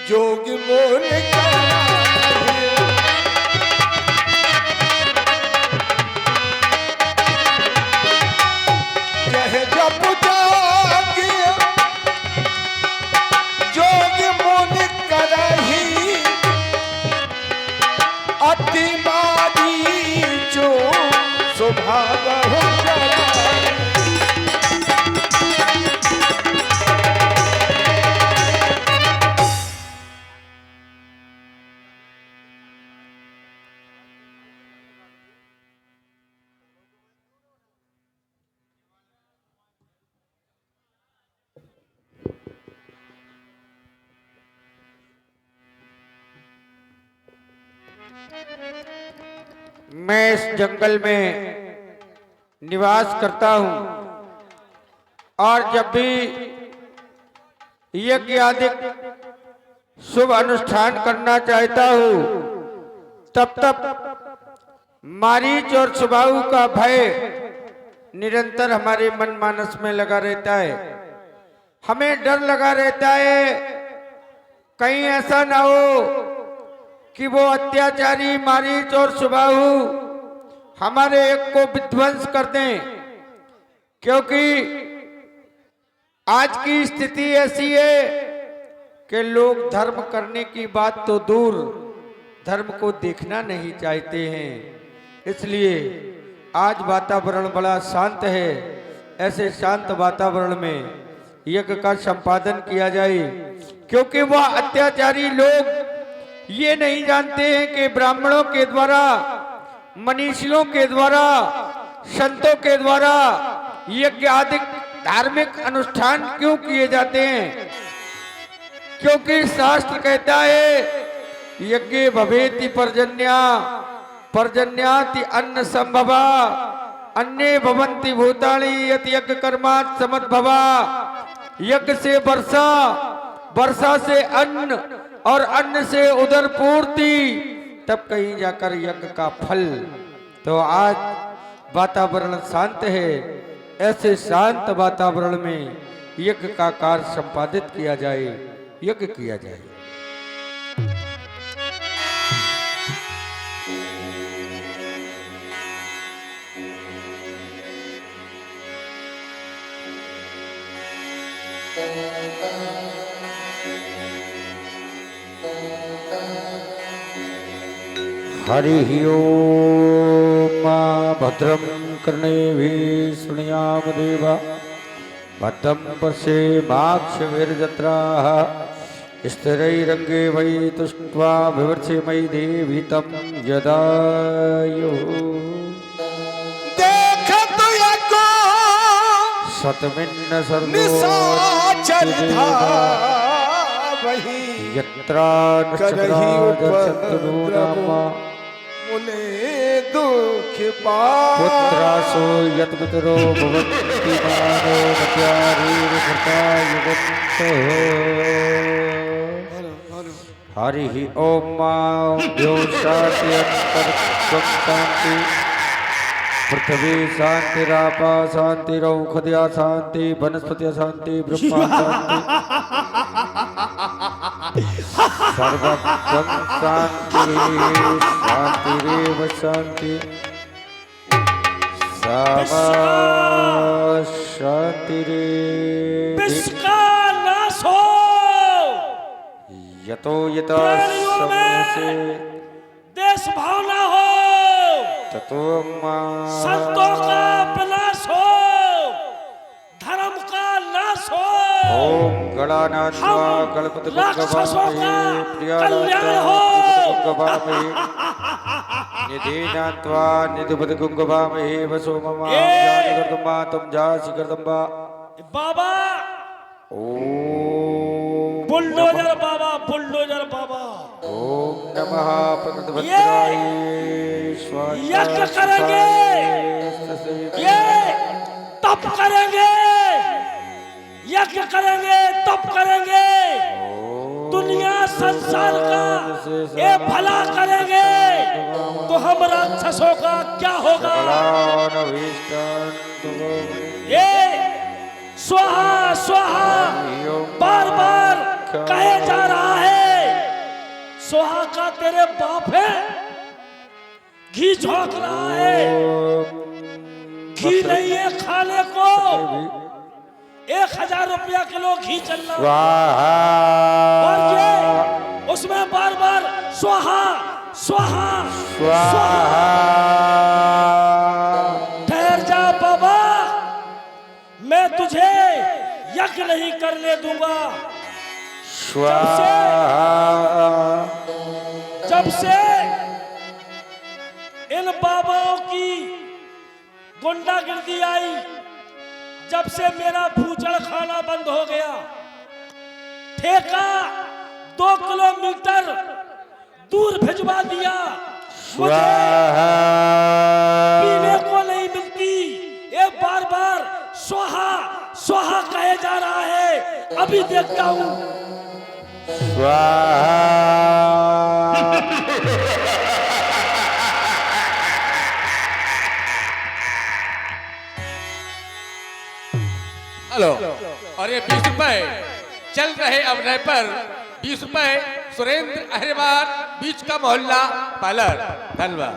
जोग मोर कह जब जागी जोग मोर करही अति मारी जो स्वभाव हो मैं इस जंगल में निवास करता हूं और जब भी यज्ञ आदि शुभ अनुष्ठान करना चाहता हूं तब तब मारीच और सुबाहु का भय निरंतर हमारे मन मानस में लगा रहता है। हमें डर लगा रहता है कहीं ऐसा ना हो कि वो अत्याचारी मारीच और सुबाहु हमारे एक को विध्वंस कर दें, क्योंकि आज की स्थिति ऐसी है कि लोग धर्म करने की बात तो दूर धर्म को देखना नहीं चाहते हैं। इसलिए आज वातावरण बड़ा शांत है। ऐसे शांत वातावरण में यज्ञ का संपादन किया जाए, क्योंकि वह अत्याचारी लोग ये नहीं जानते हैं कि ब्राह्मणों के द्वारा, मनीषियों के द्वारा, संतों के द्वारा यज्ञ आदि धार्मिक अनुष्ठान क्यों किए जाते हैं। क्योंकि शास्त्र कहता है यज्ञ भवेति पर्जन्या पर्जन्याति अन्न संभवा अन्ये भवन्ति भूतानि यत् यज्ञ कर्मात् समद्भवा। यज्ञ से वर्षा, वर्षा से अन्न और अन्न से उदर पूर्ति, तब कहीं जाकर यज्ञ का फल। तो आज वातावरण शांत है। ऐसे शांत वातावरण में यज्ञ का कार्य संपादित किया जाए, यज्ञ किया जाए। हरि ओम भद्रं कर्णेभिः शृणुयाम देवा भद्रं पश्येमाक्षभिर्जत्राः स्थिरैरङ्गे वै तुष्ट्वा विवर्षेमयि देवी तं यदायुः। देखत यको सतमिन्न सर्वो वही यत्रा नक्षत्रादशत्रुनामा मुने दुख पा पुत्रासो यत्पितरो भवन्ति मानो मत्यारीर्भृता युगन्तः। हरिः ओम मां शान्ति अन्तरिक्षं शान्ति पृथ्वी शांतिरापा शांतिरौषध्या शांति वनस्पति शांति ब्रह्मा शांति सर्वं शांति शांतिरेव शांति सामा शांतिरेव यतो यथा समयसे देश भावना हो ततो संतों का विनाश हो, धर्म का नाश हो। ओम गणानान्वा गणपति गंगवामहे प्रियानान्वा गंगवामहे निधीनान्वा निधिपति गंगवामहे वसो मम जानि गर्दम्बा तुम जासि गर्दम्बा। बाबा ओम बुलडोजर बाबा, बुलडोजर बाबा। ओम नमः महाप्रकृतभद्राय यज्ञ करेंगे, ये तप करेंगे, यज्ञ करेंगे, तप करेंगे, दुनिया संसार का ये भला करेंगे, तो हम राक्षसों का क्या होगा? ये स्वाहा स्वाहा बार बार कहे जा रहा है। स्वाहा का तेरे बाप है, घी झोंक रहा है, घी नहीं है खाने को। 1000 रुपया किलो घी चल रहा है और ये उसमें बार बार स्वाहा स्वाहा स्वाहा। ठहर जा बाबा, मैं तुझे यज्ञ नहीं करने दूंगा। जब से इन बाबाओं की गुंडागर्दी आई, जब से मेरा भूचड़ खाना बंद हो गया, ठेका 2 किलोमीटर दूर भिजवा दिया, मुझे पीने को नहीं मिलती। ये बार बार स्वाहा स्वाहा कहे जा रहा है। अभी देखता हूँ हेलो। और ये 20 रुपए चल रहे अभिनय पर 20 रुपए सुरेंद्र अहिरवार, बीच का मोहल्ला पार्लर, धन्यवाद।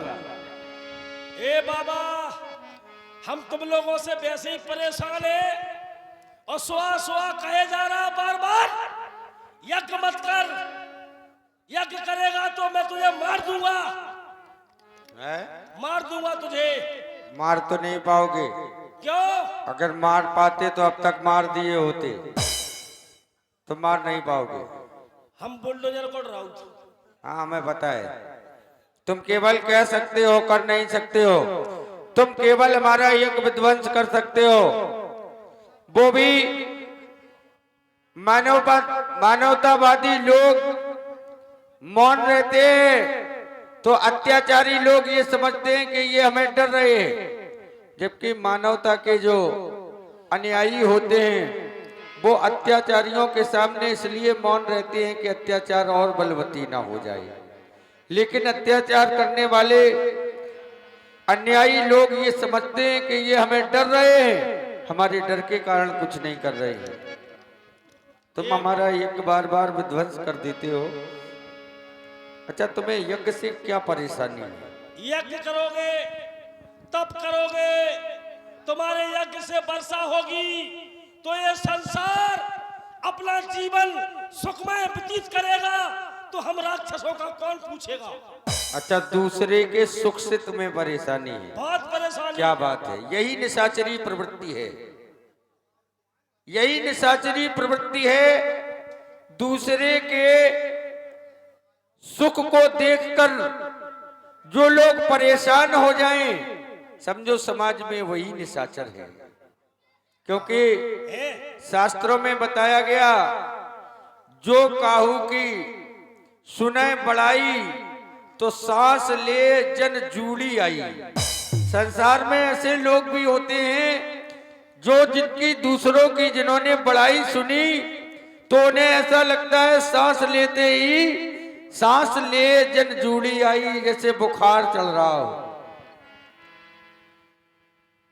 ए बाबा, हम तुम लोगों से वैसे ही परेशान है और सुहा सुहा कहे जा रहा बार बार। यज्ञ मत कर, यज्ञ करेगा तो मैं तुझे मार दूंगा, मार दूंगा तुझे। मार तो नहीं पाओगे। क्यों? अगर मार पाते तो अब तक मार दिए होते, तो मार नहीं पाओगे। हम बुलडोजर को राउत। हाँ, हमें पता है। तुम केवल कह सकते हो, कर नहीं सकते हो। तुम केवल हमारा यज्ञ विध्वंस कर सकते हो, वो भी मानवतावादी लोग मौन रहते हैं, तो अत्याचारी लोग ये समझते हैं कि ये हमें डर रहे हैं, जबकि मानवता के जो अनुयायी होते हैं वो अत्याचारियों के सामने इसलिए मौन रहते हैं कि अत्याचार और बलवती ना हो जाए। लेकिन अत्याचार करने वाले अन्यायी लोग ये समझते हैं कि ये हमें डर रहे हैं, हमारे डर के कारण कुछ नहीं कर रहे हैं। तुम हमारा यज्ञ बार बार विध्वंस कर देते हो। अच्छा, तुम्हें यज्ञ से क्या परेशानी है? यज्ञ करोगे, तप करोगे, तुम्हारे यज्ञ से वर्षा होगी तो ये संसार अपना जीवन सुखमय व्यतीत करेगा, तो हम राक्षसों का कौन पूछेगा? अच्छा, दूसरे के सुख से तुम्हें परेशानी है? बहुत परेशानी। क्या बात है, यही निशाचरी प्रवृत्ति है, यही निशाचरी प्रवृत्ति है। दूसरे के सुख को देखकर जो लोग परेशान हो जाएं, समझो समाज में वही निशाचर है। क्योंकि शास्त्रों में बताया गया, जो काहू की सुने बड़ाई तो सांस ले जन जूड़ी आई। संसार में ऐसे लोग भी होते हैं जो जिनकी दूसरों की जिन्होंने बड़ाई सुनी तो उन्हें ऐसा लगता है सांस लेते ही सांस ले जन जूड़ी आई, जैसे बुखार चल रहा हो।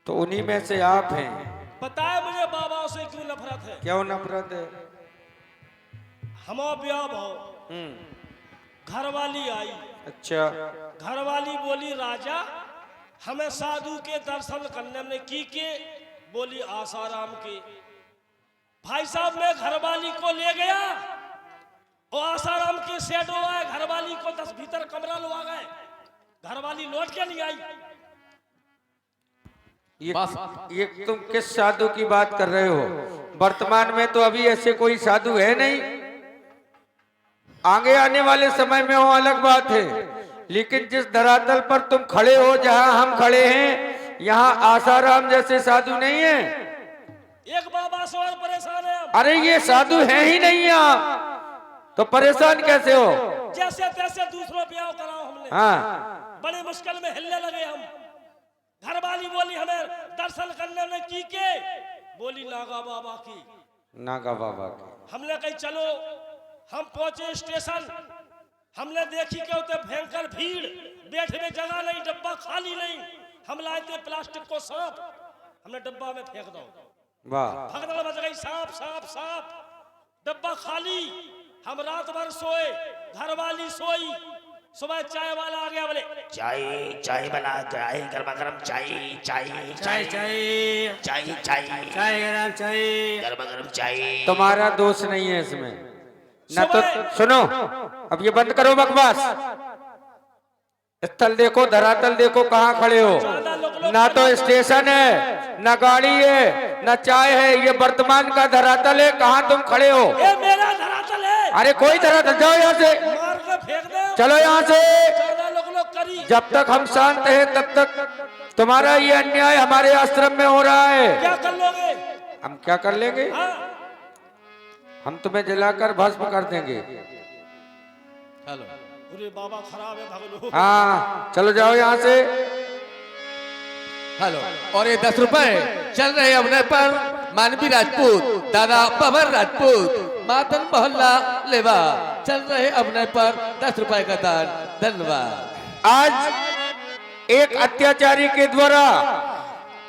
तो उन्हीं में से आप हैं। बताए मुझे बाबाओं से क्यों नफरत है? क्यों नफरत है? हम ब्याह हो, घरवाली आई। अच्छा, घरवाली बोली राजा हमें साधु के दर्शन करने में की के, बोली आसाराम के। भाई साहब मैं घरवाली को ले गया और आसाराम के सेठ हो आए, घरवाली को 10 भीतर कमरा लगा गए, घरवाली लौट के नहीं आई। ये तुम किस साधु की बात कर रहे हो? वर्तमान में तो अभी ऐसे कोई साधु है नहीं। आगे आने वाले समय में वो अलग बात है, लेकिन जिस धरातल पर तुम खड़े हो, जहां हम खड़े हैं, यहाँ आसाराम जैसे साधु नहीं है। एक बाबा से और परेशान है। अरे ये साधु है ही नहीं यहाँ, तो परेशान कैसे हो? जैसे तैसे दूसरों ब्याह कराओ हमने। हाँ बड़ी मुश्किल में हिलने लगे हम। घरवाली बोली हमें दर्शन करने में की के, बोली नागा बाबा की। नागा बाबा की। हमने कही चलो। हम पहुंचे स्टेशन, हमने देखी कि उतने भयंकर भीड़, बैठने में जगह नहीं, डब्बा खाली नहीं। हम लाए थे प्लास्टिक को सांप, हमने डब्बा में फेंक दो। वाह भगदड़ मच गई, सांप सांप सांप, डब्बा खाली। हम रात भर सोए, घरवाली सोई। सुबह चाय वाला आ गया, बोले चाय चाय बना, चाय गर्मा गर्म चाय चाय चाय चाय चाय चाय चाय गरम चाय गर्मा गर्म चाय। तुम्हारा दोष नहीं है इसमें ना। तो सुनो, अब ये बंद करो बकवास। स्थल देखो, धरातल देखो, कहाँ खड़े हो। ना तो स्टेशन है, ना गाड़ी है, ना चाय है। ये वर्तमान का धरातल है। कहाँ तुम खड़े हो? ये मेरा धरातल है। अरे कोई धरातल, जाओ यहाँ से, मार के फेंक दे। चलो यहाँ से। 14 लोग करी। जब तक हम शांत हैं तब तक तुम्हारा ये अन्याय हमारे आश्रम में हो रहा है। क्या कर लोगे? हम क्या कर लेंगे? हाँ? हम तुम्हें जलाकर भस्म कर देंगे। चलो अरे बाबा खराब है, भाग लो। हाँ चलो जाओ यहाँ से। हेलो। और ये 10 रुपए चल रहे अभिनय पर मानवी राजपूत, दादा पवन राजपूत, मातन मोहल्ला लेवा, चल रहे अभिनय पर 10 रुपए का दान। धन्यवाद। आज एक अत्याचारी के द्वारा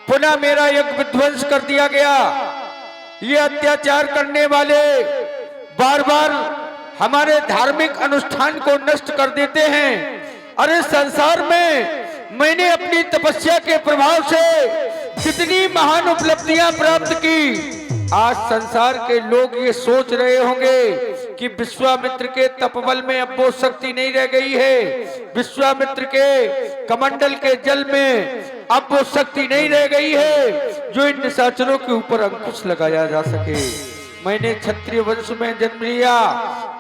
पुनः मेरा यज्ञ विध्वंस कर दिया गया। ये अत्याचार करने वाले बार बार हमारे धार्मिक अनुष्ठान को नष्ट कर देते हैं। अरे संसार में मैंने अपनी तपस्या के प्रभाव से कितनी महान उपलब्धियां प्राप्त की। आज संसार के लोग ये सोच रहे होंगे कि विश्वामित्र के तपबल में अब वो शक्ति नहीं रह गई है, विश्वामित्र के कमंडल के जल में अब वो शक्ति नहीं रह गई है जो इन निशाचरों के ऊपर अंकुश लगाया जा सके। मैंने क्षत्रिय वंश में जन्म लिया,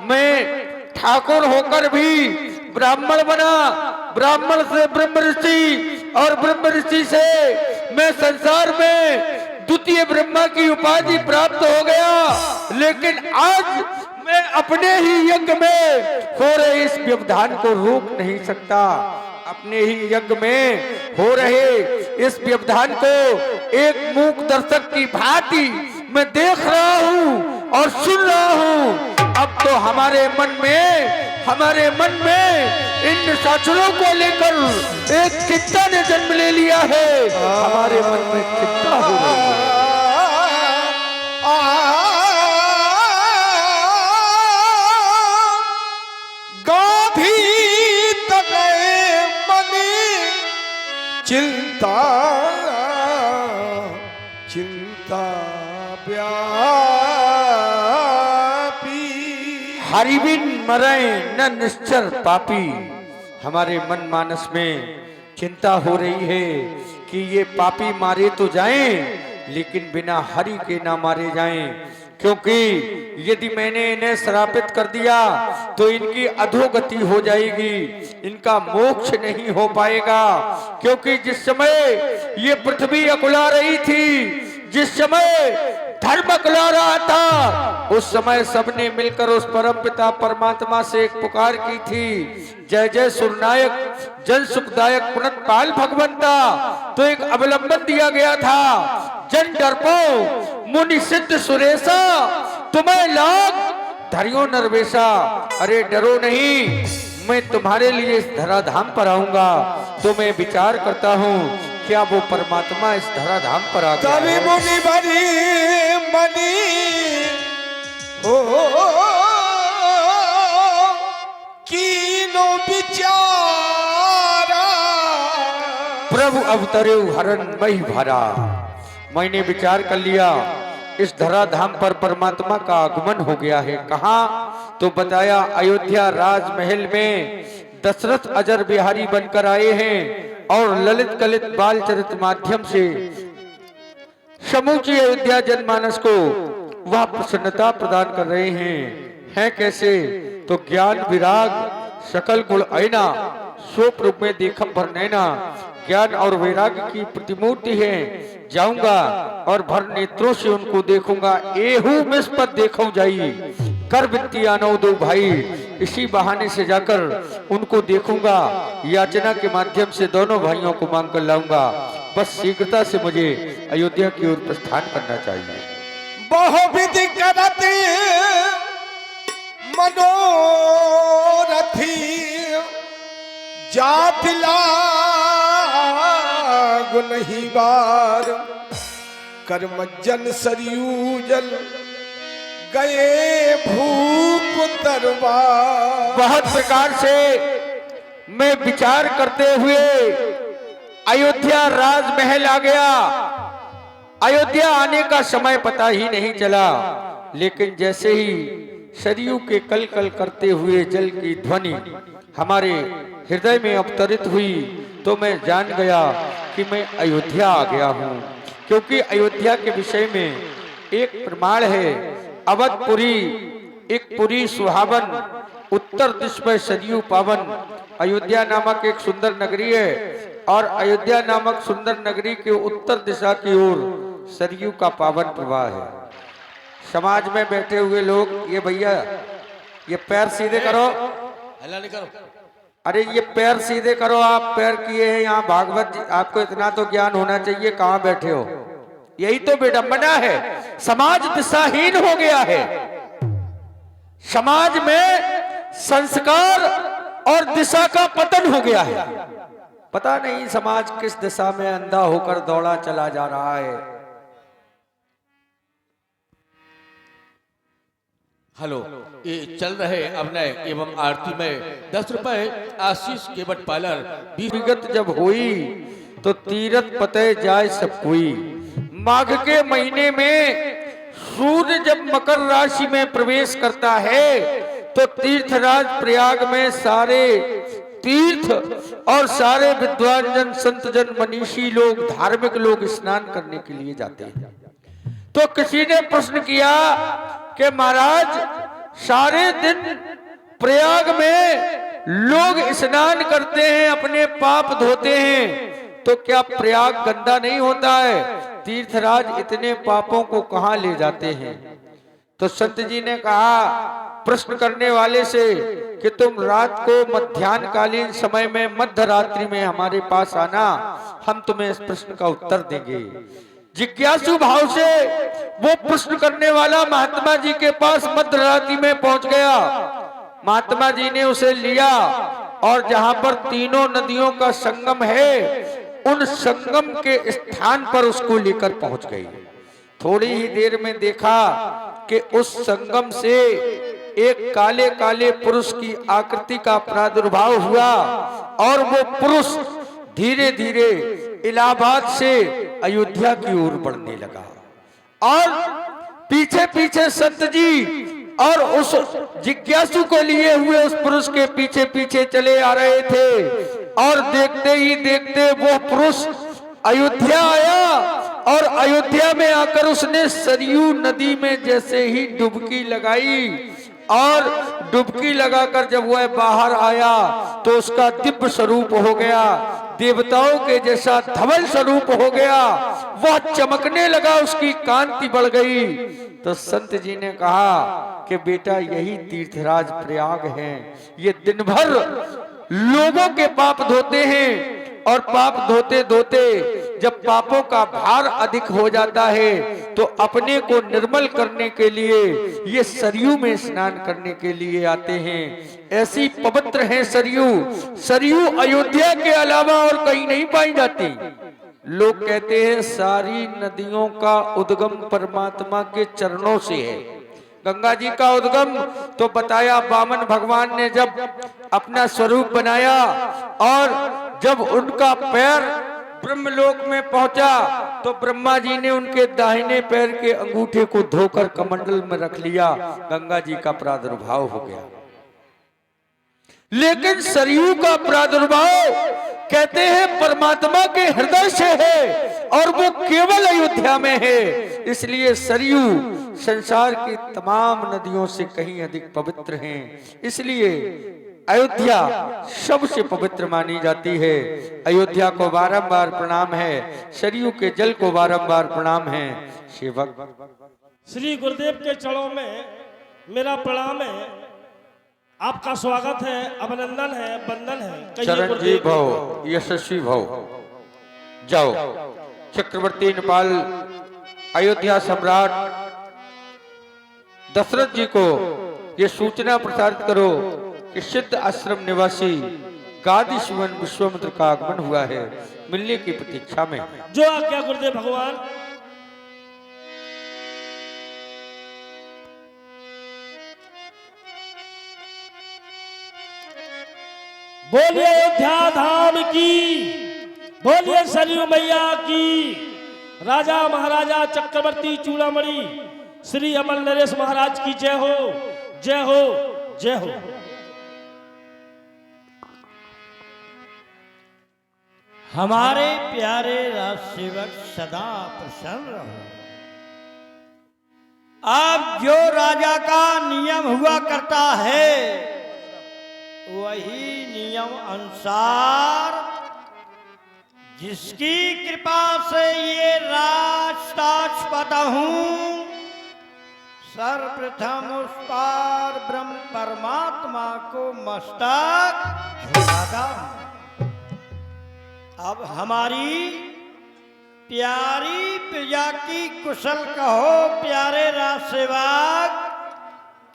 मैं ठाकुर होकर भी ब्राह्मण बना, ब्राह्मण से ब्रह्म ऋषि और ब्रह्म ऋषि से मैं संसार में द्वितीय ब्रह्मा की उपाधि प्राप्त हो गया। लेकिन आज मैं अपने ही यज्ञ में हो रहे इस व्यवधान को रोक नहीं सकता। अपने ही यज्ञ में हो रहे इस व्यवधान को एक मूक दर्शक की भांति मैं देख रहा हूँ और सुन रहा हूँ। अब तो हमारे मन में इन निशाचरों को लेकर एक चिंता ने जन्म ले लिया है। हमारे मन में चिंता हो रही है। चिंता चिंता व्यापी हरिबिन मरे न निश्चर पापी। हमारे मन मानस में चिंता हो रही है कि ये पापी मारे तो जाएं लेकिन बिना हरि के ना मारे जाएं, क्योंकि यदि मैंने इन्हें श्रापित कर दिया तो इनकी अधोगति हो जाएगी, इनका मोक्ष नहीं हो पाएगा। क्योंकि जिस समय ये पृथ्वी अकुला रही थी, जिस समय धर्म अकुला रहा था, उस समय सबने मिलकर उस परम पिता परमात्मा से एक पुकार की थी, जय जय सुरनायक जन सुखदायक पुनः पाल भगवंता। तो एक अवलंबन दिया गया था, जन डरपो मुनि सिद्ध सुरेशा, तुम्हें लाग धरियो नरवेशा। अरे डरो नहीं, मैं तुम्हारे लिए इस धराधाम पर आऊंगा। तो मैं विचार करता हूँ क्या वो परमात्मा इस धराधाम पर आ गया है? मुनि बनी मनी ओ कीनो बिचारा प्रभु अवतरे हरण मही भरा। मैंने विचार कर लिया इस धराधाम पर परमात्मा का आगमन हो गया है। कहाँ? तो बताया अयोध्या राजमहल में दशरथ अजर बिहारी बनकर आए हैं और ललित कलित बाल चरित माध्यम से समूची अयोध्या जनमानस को वह प्रसन्नता प्रदान कर रहे हैं। कैसे? तो ज्ञान विराग सकल गुण ऐना, स्वरूप रूप में देखम भर नैना। ज्ञान और वैराग्य की प्रतिमूर्ति है। जाऊंगा और भर नेत्रों से उनको देखूंगा। एहू मिस पर देखो जाई कर वित्ती आनो दो भाई, इसी बहाने से जाकर उनको देखूंगा, याचना के माध्यम से दोनों भाइयों को मांग कर लाऊंगा। बस शीघ्रता से मुझे अयोध्या की ओर प्रस्थान करना चाहिए। बहुविधि करती मनोरथी जात लागु नहीं बार कर्मजन सरयू जल गए भूप तरवार। बहुत प्रकार से मैं विचार करते हुए अयोध्या राजमहल आ गया। अयोध्या आने का समय पता ही नहीं चला, लेकिन जैसे ही सरयू के कल कल करते हुए जल की ध्वनि हमारे हृदय में अवतरित हुई तो मैं जान गया कि मैं अयोध्या आ गया हूँ। क्योंकि अयोध्या के विषय में एक प्रमाण है, अवधपुरी एक पुरी सुहावन, उत्तर दिश में सरयू पावन। अयोध्या नामक एक सुंदर नगरी है और अयोध्या नामक सुंदर नगरी के उत्तर दिशा की ओर सरयू का पावन प्रवाह है। समाज में बैठे हुए लोग, ये भैया ये पैर सीधे करो, हल्ला नहीं करो। अरे ये पैर सीधे करो, आप पैर किए हैं यहाँ भागवत, आपको इतना तो ज्ञान होना चाहिए, कहाँ बैठे हो? यही तो विडंबना है, समाज दिशाहीन हो गया है। समाज में संस्कार और दिशा का पतन हो गया है। पता नहीं समाज किस दिशा में अंधा होकर दौड़ा चला जा रहा है। हेलो, ये चल रहे अभिनय एवं आरती में 10 रुपए आशीष केवट पार्लर। विगत जब हुई तो तीरथ पते जाए सब कोई। माघ के महीने में सूर्य जब मकर राशि में प्रवेश करता है तो तीर्थराज प्रयाग में सारे तीर्थ और सारे विद्वान जन, संत जन, मनीषी लोग, धार्मिक लोग स्नान करने के लिए जाते हैं। तो किसी ने प्रश्न किया कि महाराज सारे दिन प्रयाग में लोग स्नान करते हैं, अपने पाप धोते हैं, तो क्या प्रयाग गंदा नहीं होता है? तीर्थराज इतने पापों को कहां ले जाते हैं? तो संत जी ने कहा प्रश्न करने वाले से कि तुम रात को मध्याह्नकालीन समय में मध्य रात्रि में हमारे पास आना, हम तुम्हें इस प्रश्न का उत्तर देंगे। जिज्ञासु भाव से वो प्रश्न करने वाला महात्मा जी के पास मध्य रात्रि में पहुंच गया। महात्मा जी ने उसे लिया और जहां पर तीनों नदियों का संगम है, उन संगम के स्थान पर उसको लेकर पहुंच गई। थोड़ी ही देर में देखा कि उस संगम से एक काले काले पुरुष की आकृति का प्रादुर्भाव हुआ और वो पुरुष धीरे धीरे इलाहाबाद से अयोध्या की ओर बढ़ने लगा और पीछे पीछे संत जी और उस जिज्ञासु को लिए हुए उस पुरुष के पीछे पीछे चले आ रहे थे। और देखते ही देखते वो पुरुष अयोध्या आया और अयोध्या में आकर उसने सरयू नदी में जैसे ही डुबकी लगाई और डुबकी लगाकर जब वह बाहर आया तो उसका दिव्य स्वरूप हो गया, देवताओं के जैसा धवल स्वरूप हो गया, वह चमकने लगा, उसकी कांति बढ़ गई। तो संत जी ने कहा कि बेटा यही तीर्थराज प्रयाग है, ये दिन भर लोगों के पाप धोते हैं और पाप धोते धोते जब पापों का भार अधिक हो जाता है तो अपने को निर्मल करने के लिए ये सरयू में स्नान करने के लिए आते हैं। ऐसी पवित्र है सरयू। सरयू अयोध्या के अलावा और कहीं नहीं पाई जाती। लोग कहते हैं सारी नदियों का उद्गम परमात्मा के चरणों से है। गंगा जी का उद्गम तो बताया वामन भगवान ने जब अपना स्वरूप बनाया और जब उनका पैर ब्रह्मलोक में पहुंचा तो ब्रह्मा जी ने उनके दाहिने पैर के अंगूठे को धोकर कमंडल में रख लिया, गंगा जी का प्रादुर्भाव हो गया। लेकिन सरयू का प्रादुर्भाव कहते हैं परमात्मा के हृदय से है और वो केवल अयोध्या में है। इसलिए सरयू संसार की तमाम नदियों से कहीं अधिक पवित्र हैं। इसलिए अयोध्या सबसे पवित्र मानी जाती है। अयोध्या को बारंबार प्रणाम है, सरयू के जल को बारंबार प्रणाम है। सेवक श्री गुरुदेव के चरणों में मेरा प्रणाम है। आपका स्वागत है, अभिनंदन है, वंदन है। कहिए चरणजीव गुरुदेव। भव, यशस्वी भव। जाओ चक्रवर्ती नेपाल अयोध्या सम्राट दशरथ जी को ये सूचना प्रसारित करो कि सिद्ध आश्रम निवासी गादी शिवन विश्वामित्र का आगमन हुआ है, मिलने की प्रतीक्षा में। जो आज्ञा गुरुदेव भगवान। बोलिए अयोध्या धाम की, बोलिए सरयू मैया की। राजा महाराजा चक्रवर्ती चूड़ामणि श्री अमल नरेश महाराज की जय हो, जय हो, जय हो। हमारे प्यारे राज सेवक सदा प्रसन्न रहो। अब जो राजा का नियम हुआ करता है वही नियम अनुसार जिसकी कृपा से ये राजताज पाता हूं, सर्वप्रथम उस पार ब्रह्म परमात्मा को मस्तक झुकाता हूं। अब हमारी प्यारी प्रजा की कुशल कहो प्यारे राज सेवक,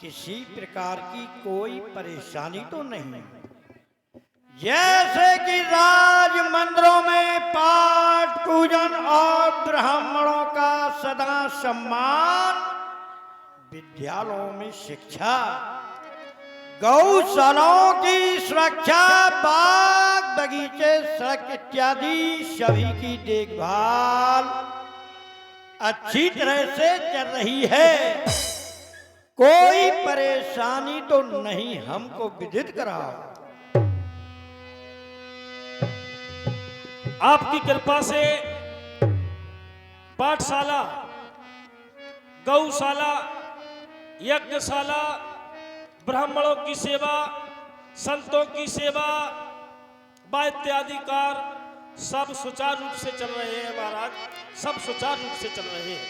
किसी प्रकार की कोई परेशानी तो नहीं। जैसे कि राज मंदिरों में पाठ पूजन और ब्राह्मणों का सदा सम्मान, विद्यालयों में शिक्षा, गौशालाओं की सुरक्षा, बाग बगीचे सड़क इत्यादि सभी की देखभाल अच्छी तरह से चल रही है। कोई परेशानी तो नहीं, हमको विदित कराओ। आपकी कृपा से पाठशाला, गौशाला, यज्ञशाला, ब्राह्मणों की सेवा, संतों की सेवा व इत्यादि कार्य सब सुचारू रूप से चल रहे हैं महाराज, सब सुचारू रूप से चल रहे हैं।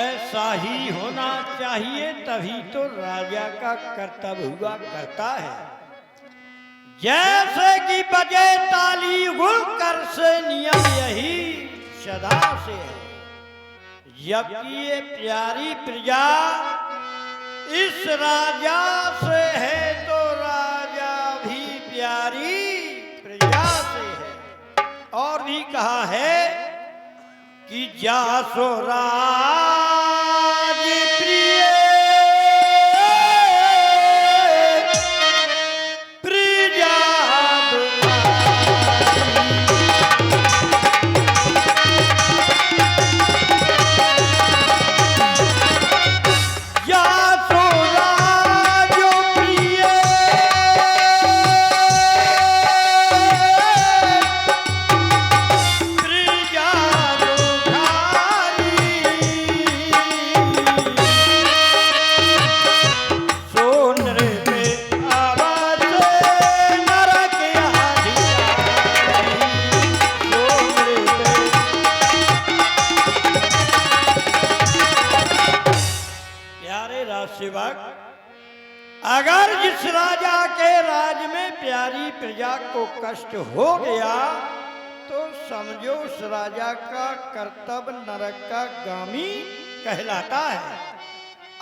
ऐसा ही होना चाहिए, तभी तो राजा का कर्तव्य हुआ करता है। जैसे कि बजे ताली गुल कर से नियम यही सदा से है। जबकि ये प्यारी प्रजा इस राजा से है तो राजा भी प्यारी प्रजा से है। और भी कहा है कि जासो राज प्रिय प्रजा जासो राज प्रिय प्रजा सोनर पे आवाज नरक प्यारे राज सेवक, अगर जिस राजा के राज में प्यारी प्रजा को कष्ट हो गया तो समझो उस राजा का कर्तव्य नरक का गामी कहलाता है।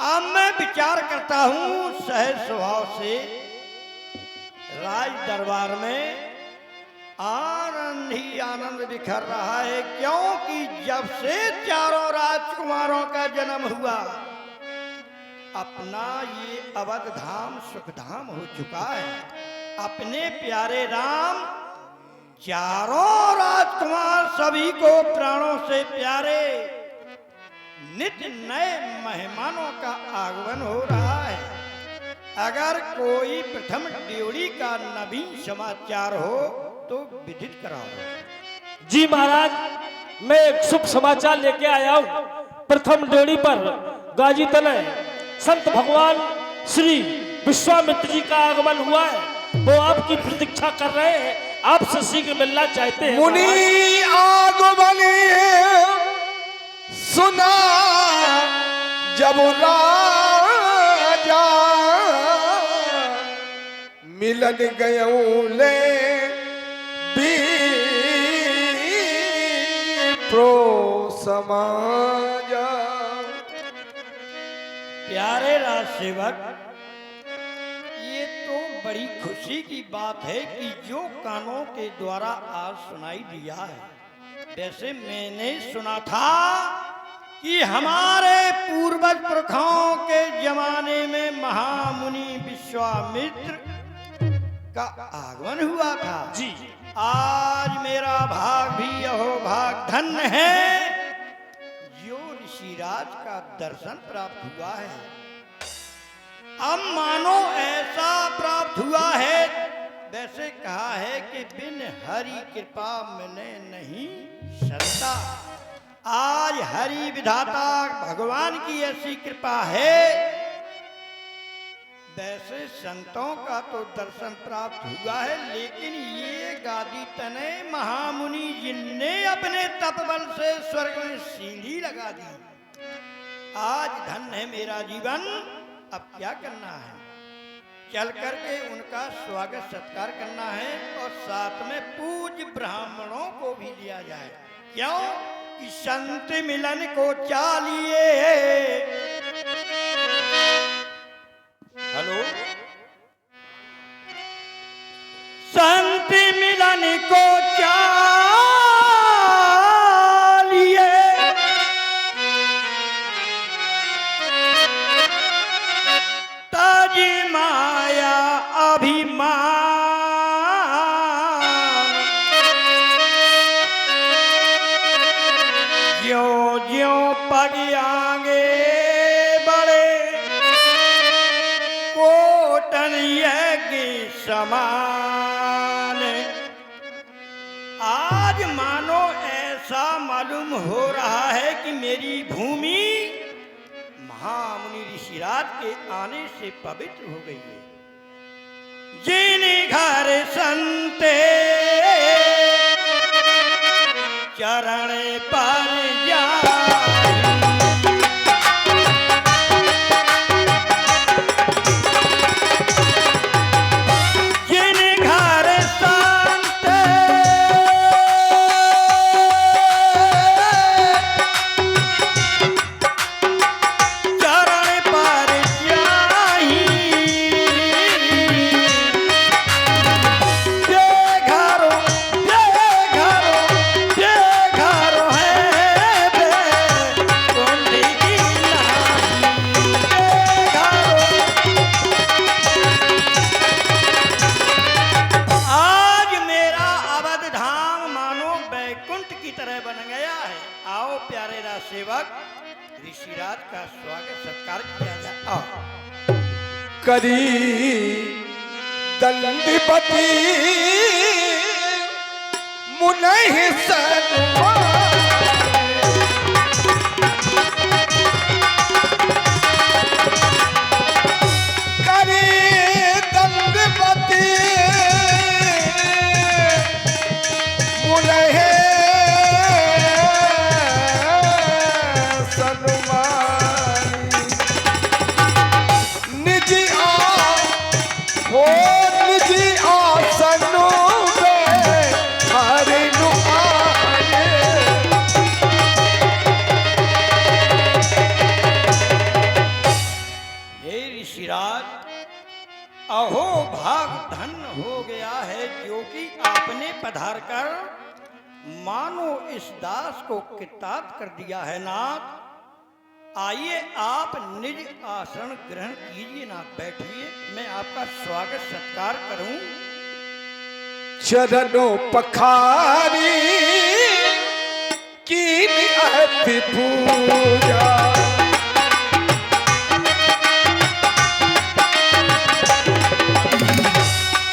अब मैं विचार करता हूँ सहज स्वभाव से राज दरबार में आनंद ही आनंद बिखर रहा है, क्योंकि जब से चारों राजकुमारों का जन्म हुआ अपना ये अवध धाम सुखधाम हो चुका है। अपने प्यारे राम चारों राजकुमार सभी को प्राणों से प्यारे, नित्य नए मेहमानों का आगमन हो रहा है। अगर कोई प्रथम ड्योढ़ी का नवीन समाचार हो तो विदित कराओ। जी महाराज, मैं एक शुभ समाचार लेके आया हूँ। प्रथम ड्योढ़ी पर गाजी तले संत भगवान श्री विश्वामित्र जी का आगमन हुआ है। वो आपकी प्रतीक्षा कर रहे हैं, आपसे शीघ्र मिलना चाहते हैं। मुनि आगमनी सुना जब राजा मिलन गयूं ले प्रो समाजा। प्यारे राज सेवक, ये तो बड़ी खुशी की बात है कि जो कानों के द्वारा आज सुनाई दिया है। वैसे मैंने सुना था कि हमारे पूर्वज पुरखों के जमाने में महामुनि विश्वामित्र का आगमन हुआ था। जी आज मेरा भाग भी अहो भाग धन्य है जो ऋषिराज का दर्शन प्राप्त हुआ है। अब मानो ऐसा प्राप्त हुआ है, वैसे कहा है कि बिन हरि कृपा मिले नहीं संता। आज हरि विधाता भगवान की ऐसी कृपा है। वैसे संतों का तो दर्शन प्राप्त हुआ है, लेकिन ये गादी तने महामुनि जिनने अपने तप बल से स्वर्ग में सीढ़ी लगा दी। आज धन्य है मेरा जीवन। अब क्या करना है? चल करके उनका स्वागत सत्कार करना है और साथ में पूज्य ब्राह्मणों को भी लिया जाए। क्यों कि संत मिलन को चालिए। हेलो, संत मिलन को चालिए, ताज माया अभिमान, ज्यों ज्यों पग आगे बढ़े कोटन यज्ञ समान। आज मानो ऐसा मालूम हो रहा है कि मेरी भूमि महामुनि ऋषिराज के आने से पवित्र हो गई है। जिन घर संते चरण पर जाई, जिन घर संते चरण पर जाई, जे घरों है बे कुंडी की नाई, जे घरों। आज मेरा अवध धाम मानो बैकुंठ की तरह बन गया है। आओ प्यारे राज सेवक, ऋषिराज का स्वागत सत्कार किया जाए। आओ। करी दंडपति मुनहि सन्मान। करी दंडपति मुनहि सन्मान। निज हो निजी आसनो में हरि नु आए। हे ऋषिराज, अहो भाग धन्य हो गया है जो कि आपने पधार कर मानो इस दास को कृतार्थ कर दिया है नाथ। आइए आप निज आसन ग्रहण कीजिए नाथ, बैठिए, मैं आपका स्वागत सत्कार करूं। चरणों पखारी कीन अति पूजा।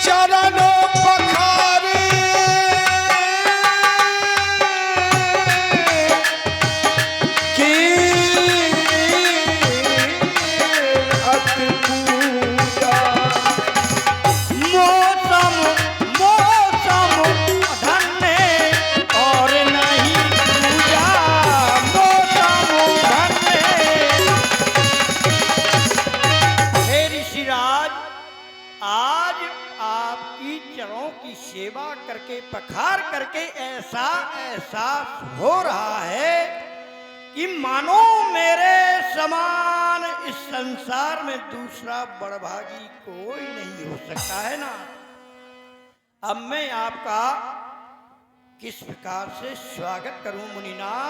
चरणों पखारी अति पूजा। मौसम मौसम धन्य और नहीं पूजा, मौसम धन्य। हे ऋषिराज, आज की चरणों की सेवा करके पखार करके ऐसा एहसास हो रहा है कि मानो मेरे समान इस संसार में दूसरा बड़भागी कोई नहीं हो सकता है ना। अब मैं आपका किस प्रकार से स्वागत करूं मुनिनाथ।